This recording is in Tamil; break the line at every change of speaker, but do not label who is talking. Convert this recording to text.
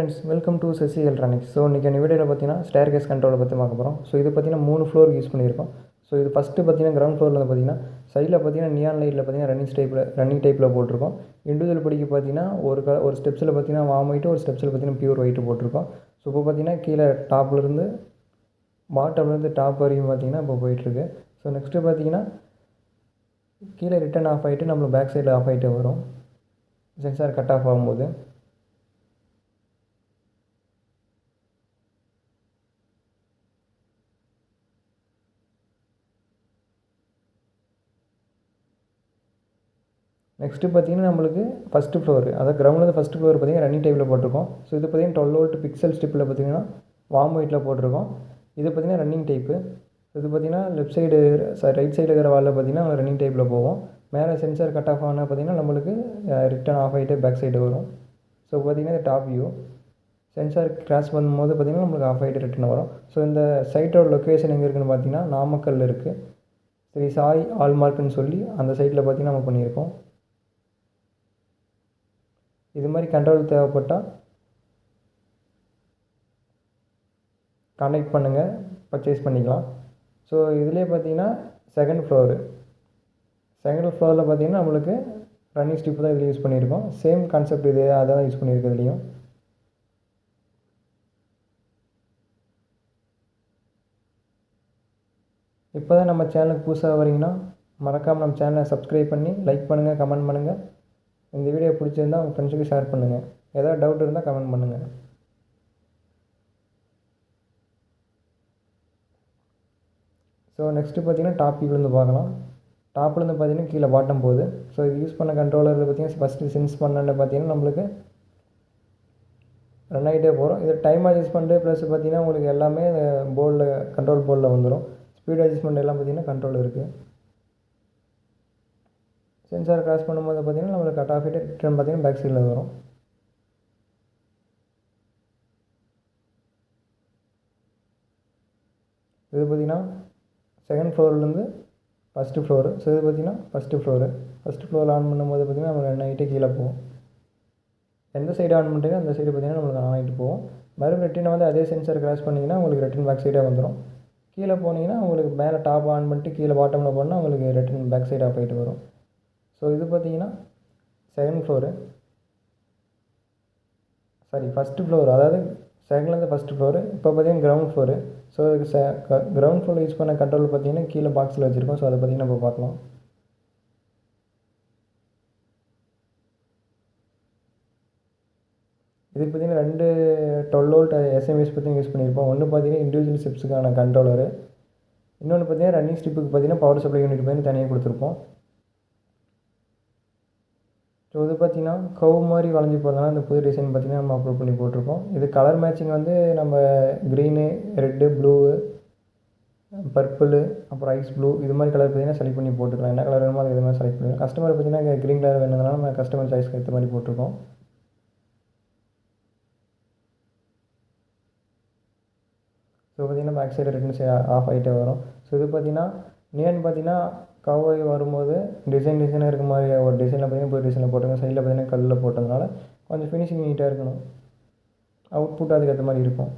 Friends, welcome to Sasi electronics. So இன்றைக்கி அந்த வீடியோவில் பார்த்தீங்கன்னா ஸ்டேர் கேஸ் கண்ட்ரோலை பற்றி பார்க்க போகிறோம். ஸோ இது பார்த்தீங்கன்னா 3 ஃப்ளோருக்கு யூஸ் பண்ணியிருக்கோம். ஸோ இது ஃபஸ்ட்டு பார்த்தீங்கன்னா கிரவுண்ட் ஃப்ளோரில் பார்த்தீங்கன்னா சைடில் பார்த்தீங்கன்னா நியான் லைட்டில் பார்த்தீங்கன்னா ரன்னிங் டைப்பில் போட்டிருக்கோம். இண்டிவிஜுவல் படிக்க பார்த்தீங்கன்னா ஒரு ஸ்டெப்ஸில் பார்த்தீங்கன்னா வார்ம் ஒயிட்டு, ஒரு ஸ்டெப்ஸில் பார்த்தீங்கன்னா பியூர் ஒயிட்டு போட்டிருக்கோம். ஸோ இப்போ பார்த்தீங்கன்னா கீழே டாப்லேருந்து பாட்டம்லேருந்து டாப் வரையும் பார்த்தீங்கன்னா இப்போ போயிட்டுருக்கு. ஸோ நெக்ஸ்ட்டு பார்த்தீங்கன்னா கீழே ரிட்டன் ஆஃப் ஆகிட்டு நம்மளுக்கு பேக் சைடில் ஆஃப் ஆகிட்டே வரும் சென்சார் கட் ஆஃப் ஆகும்போது. நெக்ஸ்ட்டு பார்த்தீங்கன்னா நம்மளுக்கு ஃபஸ்ட்டு ஃப்ளோர், அதாவது கிரவுண்ட்லேருந்து ஃபஸ்ட்டு ஃப்ளோர் பார்த்தீங்கன்னா ரன்னிங் டைப்பில் போட்டிருக்கோம். ஸோ இது பார்த்தீங்கன்னா 12 வோல்ட் பிக்சல் ஸ்டிப்பில் பார்த்தீங்கன்னா வார்ம் ஒயிட்டில் போட்டிருக்கோம். இது பார்த்தீங்கன்னா ரன்னிங் டைப்பு. இது பார்த்தீங்கன்னா ரைட் சைடில் இருக்கிற வாலில் பார்த்தீங்கன்னா ரன்னிங் டைப்பில் போகும். மேலே சென்சார் கட் ஆஃப் ஆனால் பார்த்தீங்கன்னா நம்மளுக்கு ரிட்டன் ஆஃப் ஆகிட்டு பேக் சைடு வரும். ஸோ பார்த்தீங்கன்னா இது டாப் வியூ. சென்சார் கிராஸ் பண்ணும்போது பார்த்தீங்கன்னா நம்மளுக்கு ஆஃப் ஆகிட்டு ரிட்டன் வரும். ஸோ இந்த சைட்டோட லொக்கேஷன் எங்கே இருக்குதுன்னு பார்த்தீங்கன்னா நாமக்கல் இருக்குது. ஸ்ரீ சாய் ஆல்மார்க்குன்னு சொல்லி அந்த சைட்டில் பார்த்தீங்கன்னா நம்ம பண்ணியிருக்கோம். இது மாதிரி கண்ட்ரோல் தேவைப்பட்டால் கான்டாக்ட் பண்ணுங்கள், பர்ச்சேஸ் பண்ணிக்கலாம். ஸோ இதிலே பார்த்தீங்கன்னா செகண்ட் ஃப்ளோரில் பார்த்தீங்கன்னா நம்மளுக்கு ரன்னிங் ஸ்டிப் தான் இதில் யூஸ் பண்ணியிருக்கோம். சேம் கான்செப்ட் இதே அதை தான் யூஸ் பண்ணியிருக்கு இதுலேயும். இப்போ தான் நம்ம சேனலுக்கு புதுசாக வரீங்கன்னா மறக்காமல் நம்ம சேனலை சப்ஸ்கிரைப் பண்ணி லைக் பண்ணுங்கள், கமெண்ட் பண்ணுங்கள். இந்த வீடியோ பிடிச்சிருந்தால் உங்கள் ஃப்ரெண்ட்ஸுக்கு ஷேர் பண்ணுங்கள். ஏதாவது டவுட் இருந்தால் கமெண்ட் பண்ணுங்கள். ஸோ நெக்ஸ்ட்டு பார்த்தீங்கன்னா டாப் வியூலேருந்து பார்க்கலாம். டாப்லேருந்து பார்த்தீங்கன்னா கீழே பாட்டம் போகுது. ஸோ இது யூஸ் பண்ண கண்ட்ரோலரில் பார்த்தீங்கன்னா ஃபஸ்ட்டு சென்ஸ் பண்ணன்னு பார்த்தீங்கன்னா நம்மளுக்கு ரன் ஆகிட்டே போகிறோம். இது டைம் அட்ஜஸ்ட்மெண்ட்டு ப்ளஸ் பார்த்தீங்கன்னா உங்களுக்கு எல்லாமே கண்ட்ரோல் போர்டில் வந்துடும். ஸ்பீட் அட்ஜஸ்ட்மெண்ட் எல்லாம் பார்த்தீங்கன்னா கண்ட்ரோல் இருக்குது. சென்சார் கிராஸ் பண்ணும்போது பார்த்தீங்கன்னா நம்மளுக்கு கட் ஆஃப் ஆகிட்டு ரிட்டர்ன் பார்த்தீங்கன்னா பேக் சைடில் வரும். இது பார்த்திங்கன்னா செகண்ட் ஃப்ளோர்லேருந்து ஃபஸ்ட்டு ஃப்ளோரு. ஸோ இது பார்த்திங்கன்னா ஃபஸ்ட்டு ஃப்ளோரில் ஆன் பண்ணும்போது பார்த்திங்கன்னா நம்ம ரன் ஆகிட்டே கீழே போகும். எந்த சைடு ஆன் பண்ணுறீங்க அந்த சைடு பார்த்திங்கன்னா நம்மளுக்கு ஆன் ஆகிட்டு போகும். மறுபடியும் ரிட்டர்னை வந்து அதே சென்சார் கிராஸ் பண்ணிங்கன்னா உங்களுக்கு ரிட்டன் பேக் சைடாக வந்துடும். கீழே போனீங்கன்னா உங்களுக்கு மேலே டாப் ஆன் பண்ணிட்டு கீழே பாட்டமில் போனால் உங்களுக்கு ரிட்டன் பேக் சைடு ஆஃப் ஆகிட்டு வரும். ஸோ இது பார்த்திங்கன்னா ஃபஸ்ட்டு ஃப்ளோர், அதாவது செகண்ட்லேருந்து ஃபஸ்ட்டு ஃப்ளோரு. இப்போ பார்த்தீங்கன்னா கிரவுண்ட் ஃப்ளோரு. ஸோ கிரவுண்ட் ஃப்ளோரில் யூஸ் பண்ண கண்ட்ரோல் பார்த்தீங்கன்னா கீழே பாக்ஸில் வச்சுருக்கோம். ஸோ அதை பார்த்தீங்கன்னா நம்ம பார்க்கலாம். இதுக்கு பார்த்தீங்கன்னா 2 12 வோல்ட் எஸ்எம்எஸ் பார்த்தீங்கன்னா யூஸ் பண்ணியிருப்போம். ஒன்று பார்த்தீங்கன்னா இண்டிவிஜுவல் ஸ்டெப்ஸுக்கான கண்ட்ரோலரு, இன்னொன்று பார்த்தீங்கன்னா ரன்னிங் ஸ்டிப்புக்கு பார்த்தீங்கன்னா பவர் சப்ளை யூனிட் பார்த்தீங்கன்னா தனியாக கொடுத்துருப்போம். ஸோ இது பார்த்திங்கன்னா கவ் மாதிரி வளைஞ்சி போகிறதுனால இந்த புது டிசைன் பார்த்திங்கன்னா நம்ம அப்லோட் பண்ணி போட்டிருக்கோம். இது கலர் மேட்சிங் வந்து நம்ம க்ரீனு, ரெட்டு, ப்ளூ, பர்பிளு, அப்புறம் ஐஸ் ப்ளூ இது மாதிரி கலர் பார்த்திங்கன்னா செலக்ட் பண்ணி போட்டுக்கலாம். என்ன கலர் வேணுமோ அது இது மாதிரி செலக்ட் பண்ணிக்கலாம். கஸ்டமர் பார்த்திங்கன்னா க்ரீன் கலர் வேணும்னால நம்ம கஸ்டமர் சாய்ஸ்க்கு ஏற்ற மாதிரி போட்டிருக்கோம். ஸோ பார்த்திங்கன்னா பேக் சைடு ரிட்டன் ஆஃப் ஆகிட்டே வரும். ஸோ இது பார்த்திங்கன்னா நியான் பார்த்திங்கன்னா கவ்வாய் வரும்போது டிசைனாக இருக்க மாதிரி ஒரு டிசைனில் பார்த்திங்கன்னா புது டிசைனில் போட்டுருங்க. சைடில் பார்த்திங்கன்னா கல்லில் போட்டதுனால கொஞ்சம் ஃபினிஷிங் நீட்டாக இருக்கணும். அவுட்புட் அதுக்கேற்ற மாதிரி இருக்கும்.